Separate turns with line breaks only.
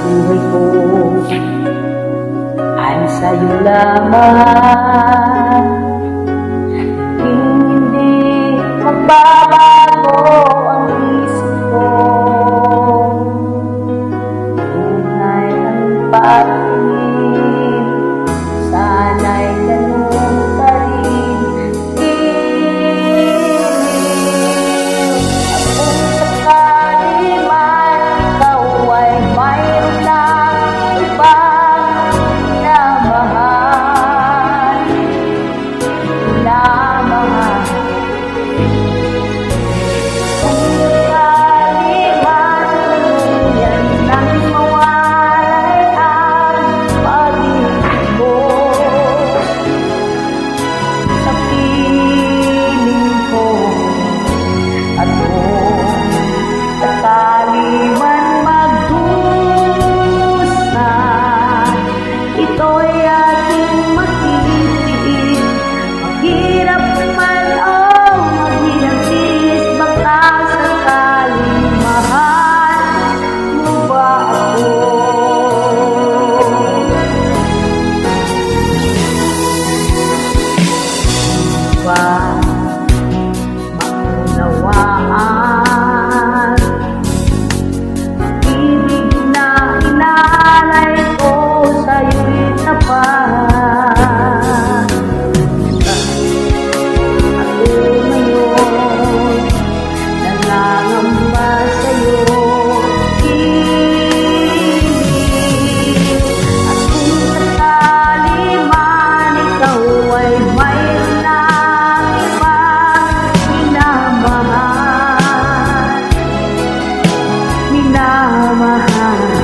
buhay ko ay sa'yo lamang. Hindi magbabago ang isip ko, tunay ang pagtingin, sana'y ganun ka rin. At kung sakali man ikaw ay mayroon ng ibang minamahal, kung sakali man tuluyan nang mawalay ang pag-ibig mo sa piling ko, at kung sakali man magdusa, ito'y aking matitiis. Maghirap man o maghirapis, baka sakaling mahal mo ba ako? Ba maunawaan ibig na inaalay ko sa'yo'y tapat? Ako ngayon nangangamba sa'yo, at kung sakali man ikaw ay mayroon ng ibang minamahal,